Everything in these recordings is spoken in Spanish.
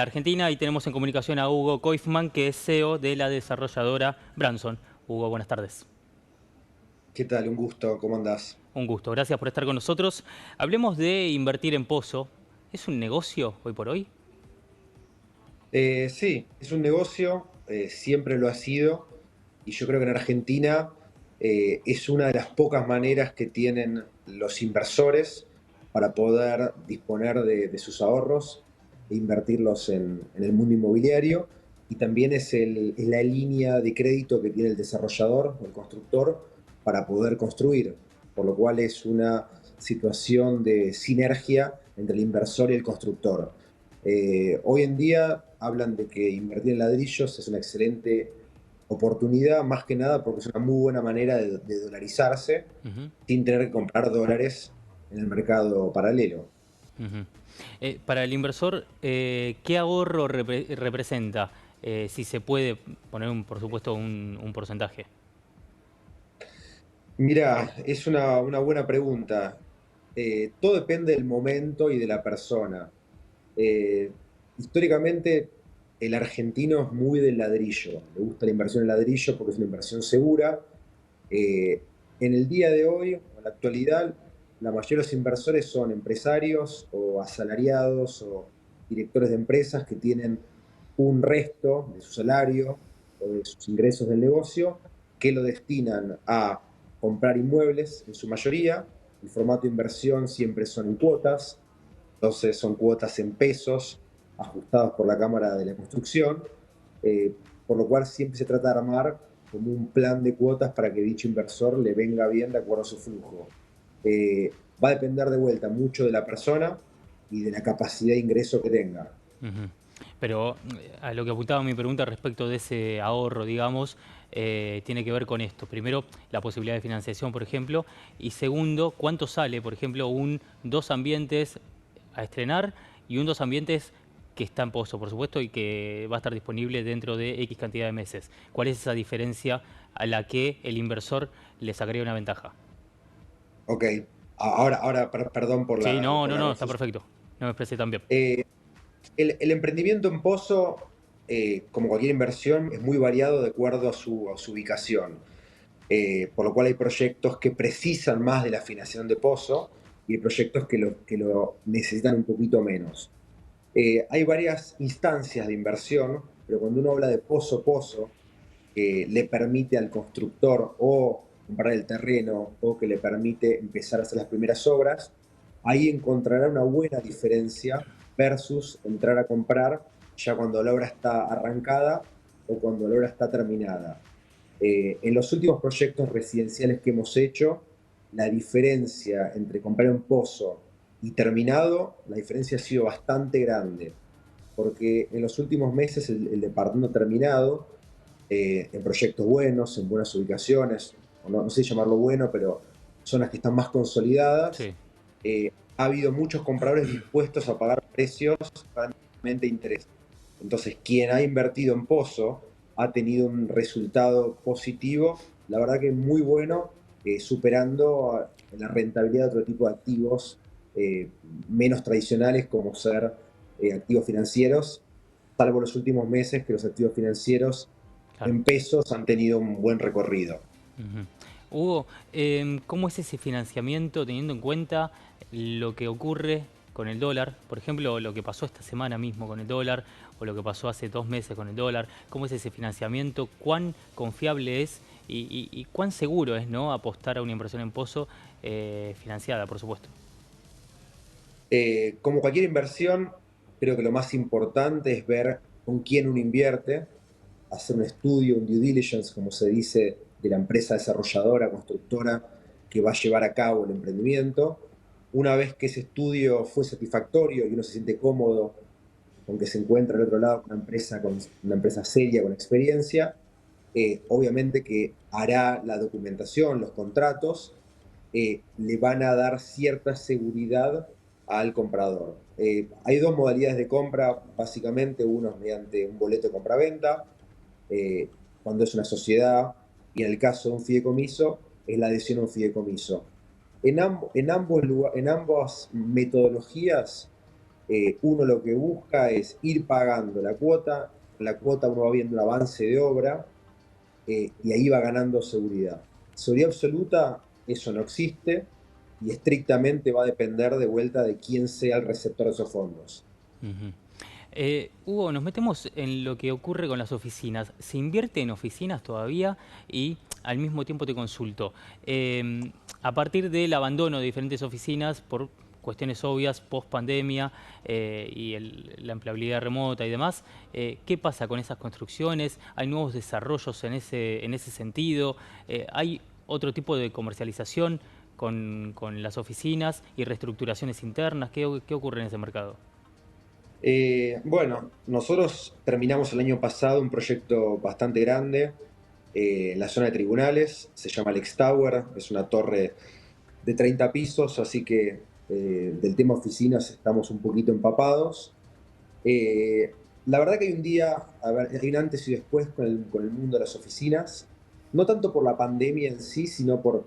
Argentina y tenemos en comunicación a Hugo Koifman, que es CEO de la desarrolladora Branson. Hugo, buenas tardes. ¿Qué tal? Un gusto, ¿cómo andás? Un gusto, gracias por estar con nosotros. Hablemos de invertir en Pozo. ¿Es un negocio hoy por hoy? Sí, es un negocio, siempre lo ha sido, y yo creo que en Argentina es una de las pocas maneras que tienen los inversores para poder disponer de sus ahorros e invertirlos en el mundo inmobiliario, y también es la línea de crédito que tiene el desarrollador o el constructor para poder construir, por lo cual es una situación de sinergia entre el inversor y el constructor. Hoy en día hablan de que invertir en ladrillos es una excelente oportunidad, más que nada porque es una muy buena manera de dolarizarse Ujú, sin tener que comprar dólares en el mercado paralelo. ujú. Para el inversor, ¿qué ahorro representa? Si se puede poner, por supuesto, un porcentaje. Mira, es una buena pregunta. Todo depende del momento y de la persona. Eh, Históricamente, el argentino es muy del ladrillo. Le gusta la inversión en ladrillo porque es una inversión segura. En el día de hoy, en la actualidad, la mayoría de los inversores son empresarios o asalariados o directores de empresas que tienen un resto de su salario o de sus ingresos del negocio que lo destinan a comprar inmuebles en su mayoría. El formato de inversión siempre son en cuotas, entonces son cuotas en pesos ajustados por la Cámara de la Construcción, por lo cual siempre se trata de armar como un plan de cuotas para que dicho inversor le venga bien de acuerdo a su flujo. Va a depender de vuelta mucho de la persona y de la capacidad de ingreso que tenga. Ujú. Pero a lo que apuntaba mi pregunta respecto de ese ahorro, digamos, tiene que ver con esto. Primero, la posibilidad de financiación, por ejemplo, y segundo, cuánto sale, por ejemplo, un dos ambientes a estrenar y un dos ambientes que está en Pozo, por supuesto, y que va a estar disponible dentro de X cantidad de meses. ¿Cuál es esa diferencia a la que el inversor le sacaría una ventaja? Ok, perdón por Sí, no, por no, la no, está confusión. perfecto. No me expresé tan bien. Eh, el emprendimiento en Pozo, como cualquier inversión, es muy variado de acuerdo a su ubicación. Por lo cual hay proyectos que precisan más de la afinación de Pozo y hay proyectos que lo necesitan un poquito menos. Hay varias instancias de inversión, pero cuando uno habla de Pozo, que le permite al constructor o comprar el terreno o que le permite empezar a hacer las primeras obras, ahí encontrará una buena diferencia versus entrar a comprar ya cuando la obra está arrancada o cuando la obra está terminada. En los últimos proyectos residenciales que hemos hecho, la diferencia entre comprar un pozo y terminado, la diferencia ha sido bastante grande, porque en los últimos meses el departamento terminado, en proyectos buenos, en buenas ubicaciones, o no sé llamarlo bueno, pero zonas que están más consolidadas, Sí. ha habido muchos compradores dispuestos a pagar precios realmente interesantes. Entonces, quien ha invertido en Pozo ha tenido un resultado positivo, la verdad que muy bueno, superando la rentabilidad de otro tipo de activos menos tradicionales como ser activos financieros, salvo los últimos meses que los activos financieros Claro. en pesos han tenido un buen recorrido. Ujú. Hugo, ¿cómo es ese financiamiento teniendo en cuenta lo que ocurre con el dólar? Por ejemplo, lo que pasó esta semana mismo con el dólar o lo que pasó hace 2 meses con el dólar. ¿Cómo es ese financiamiento? ¿Cuán confiable es y cuán seguro es, ¿no?, apostar a una inversión en Pozo financiada, por supuesto? Como cualquier inversión, creo que lo más importante es ver con quién uno invierte, hacer un estudio, un due diligence, como se dice, de la empresa desarrolladora, constructora que va a llevar a cabo el emprendimiento. Una vez que ese estudio fue satisfactorio y uno se siente cómodo con que se encuentra al otro lado con una empresa seria, con experiencia, obviamente que hará la documentación, los contratos, le van a dar cierta seguridad al comprador. Hay dos modalidades de compra, básicamente, uno es mediante un boleto de compraventa, cuando es una sociedad, y en el caso de un fideicomiso, es la adhesión a un fideicomiso. En ambas metodologías, Uno lo que busca es ir pagando la cuota uno va viendo un avance de obra, y ahí va ganando seguridad. Seguridad absoluta, eso no existe y estrictamente va a depender de vuelta de quién sea el receptor de esos fondos. Ujú. Hugo, nos metemos en lo que ocurre con las oficinas. ¿Se invierte en oficinas todavía? Y al mismo tiempo te consulto, a partir del abandono de diferentes oficinas por cuestiones obvias, post pandemia y la empleabilidad remota y demás, ¿qué pasa con esas construcciones? ¿Hay nuevos desarrollos en ese sentido? ¿Hay otro tipo de comercialización con las oficinas y reestructuraciones internas? ¿Qué ocurre en ese mercado? Bueno, nosotros terminamos el año pasado un proyecto bastante grande en la zona de tribunales, se llama Lex Tower, es una torre de 30 pisos, así que del tema oficinas estamos un poquito empapados. Eh, la verdad que hay un día, a ver, hay un antes y después con el mundo de las oficinas, no tanto por la pandemia en sí, sino por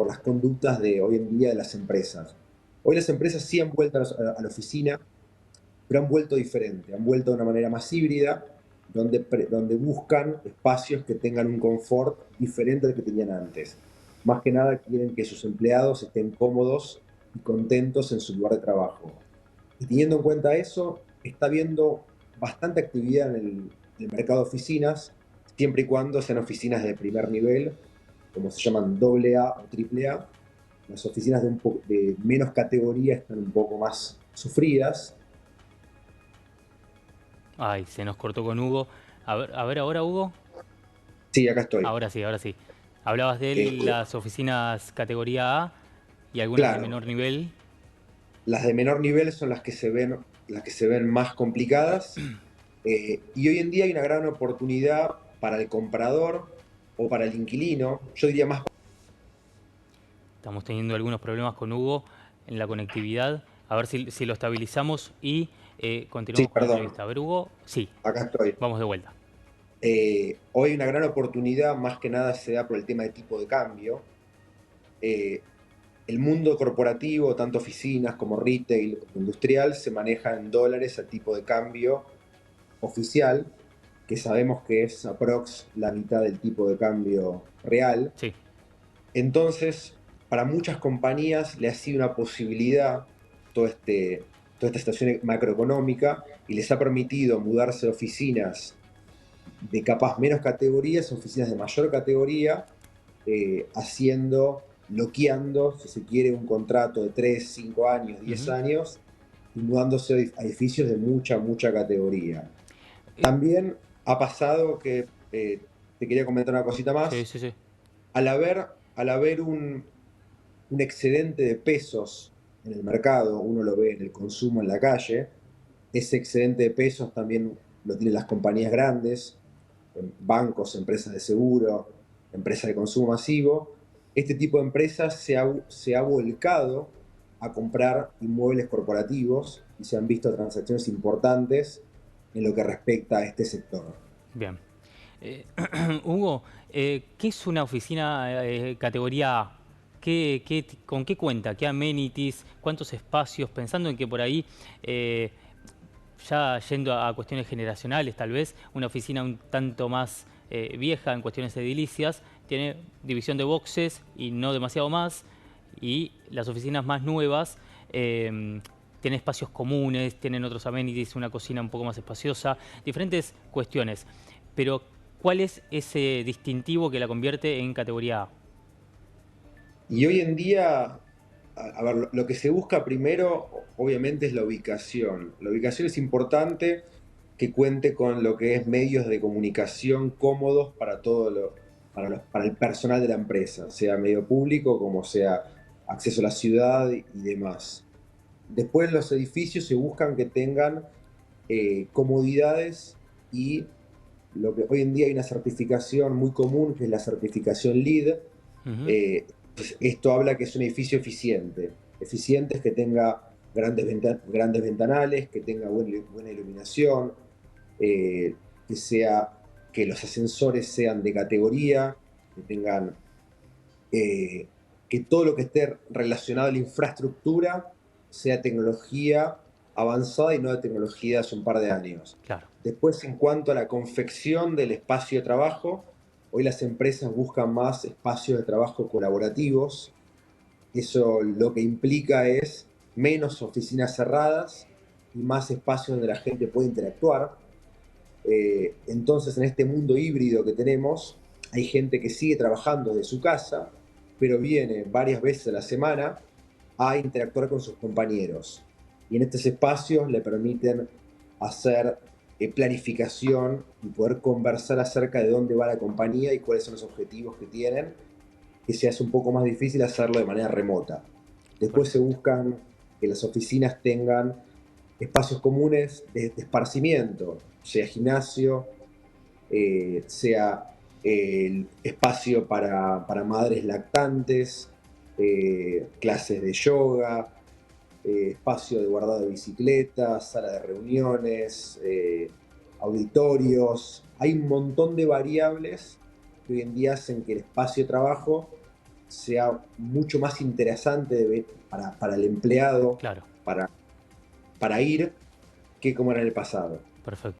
las conductas de hoy en día de las empresas. Hoy las empresas sí han vuelto a la oficina, pero han vuelto diferente, han vuelto de una manera más híbrida, donde buscan espacios que tengan un confort diferente al que tenían antes. Más que nada quieren que sus empleados estén cómodos y contentos en su lugar de trabajo. Y teniendo en cuenta eso, está habiendo bastante actividad en el mercado de oficinas, siempre y cuando sean oficinas de primer nivel, como se llaman AA o AAA. Las oficinas de menos categoría están un poco más sufridas. Ay, se nos cortó con Hugo. A ver ahora, Hugo. Sí, acá estoy. Ahora sí, ahora sí. Hablabas de Eh, las oficinas categoría A y algunas de claro, menor nivel. las de menor nivel son las que se ven más complicadas. Y hoy en día hay una gran oportunidad para el comprador o para el inquilino, yo diría más. Estamos teniendo algunos problemas con Hugo en la conectividad. A ver si lo estabilizamos y Sí, continuamos con la perdón, entrevista. A ver, Hugo. Sí, acá estoy. vamos de vuelta. Hoy una gran oportunidad, más que nada se da por el tema de tipo de cambio. Eh, el mundo corporativo, tanto oficinas como retail, como industrial, se maneja en dólares a tipo de cambio oficial, que sabemos que es aprox la mitad del tipo de cambio real. Sí. Entonces, para muchas compañías le ha sido una posibilidad todo toda esta situación macroeconómica y les ha permitido mudarse de oficinas de capaz menos categorías, oficinas de mayor categoría, bloqueando, si se quiere, un contrato de 3 5 años, 10 Ujú. años, y mudándose a edificios de mucha, mucha categoría. Eh, También ha pasado que, te quería comentar una cosita sí, más, sí, sí. al haber un excedente de pesos en el mercado, uno lo ve en el consumo en la calle, ese excedente de pesos también lo tienen las compañías grandes, bancos, empresas de seguro, empresas de consumo masivo. Este tipo de empresas se ha volcado a comprar inmuebles corporativos y se han visto transacciones importantes en lo que respecta a este sector. Bien. Eh, Hugo, ¿qué es una oficina categoría A? ¿Con qué cuenta? ¿Qué amenities? ¿Cuántos espacios? Pensando en que por ahí, eh, ya yendo a cuestiones generacionales tal vez, una oficina un tanto más vieja en cuestiones edilicias, tiene división de boxes y no demasiado más, y las oficinas más nuevas tienen espacios comunes, tienen otros amenities, una cocina un poco más espaciosa, diferentes cuestiones. Pero, ¿cuál es ese distintivo que la convierte en categoría A? Y hoy en día, a ver, lo que se busca primero, obviamente, es la ubicación. La ubicación es importante que cuente con lo que es medios de comunicación cómodos para para el personal de la empresa, sea medio público como sea acceso a la ciudad y demás. Después los edificios se buscan que tengan comodidades y lo que hoy en día hay una certificación muy común, que es la certificación LEED. Ujú. Pues esto habla que es un edificio eficiente. Eficiente es que tenga grandes ventanales, que tenga buena iluminación, eh, que, sea, que los ascensores sean de categoría, que tengan, eh, que todo lo que esté relacionado a la infraestructura sea tecnología avanzada y no de tecnología hace un par de años. Claro, Después, en cuanto a la confección del espacio de trabajo, hoy las empresas buscan más espacios de trabajo colaborativos. Eso lo que implica es menos oficinas cerradas y más espacios donde la gente puede interactuar. Entonces, en este mundo híbrido que tenemos, hay gente que sigue trabajando desde su casa, pero viene varias veces a la semana a interactuar con sus compañeros. Y en estos espacios le permiten hacer planificación y poder conversar acerca de dónde va la compañía y cuáles son los objetivos que tienen, que se hace un poco más difícil hacerlo de manera remota. Después se perfecto. buscan que las oficinas tengan espacios comunes de esparcimiento, sea gimnasio, sea el espacio para madres lactantes, clases de yoga, espacio de guardado de bicicletas, sala de reuniones, auditorios. Hay un montón de variables que hoy en día hacen que el espacio de trabajo sea mucho más interesante para el empleado, Claro, para, para ir, que como era en el pasado. perfecto.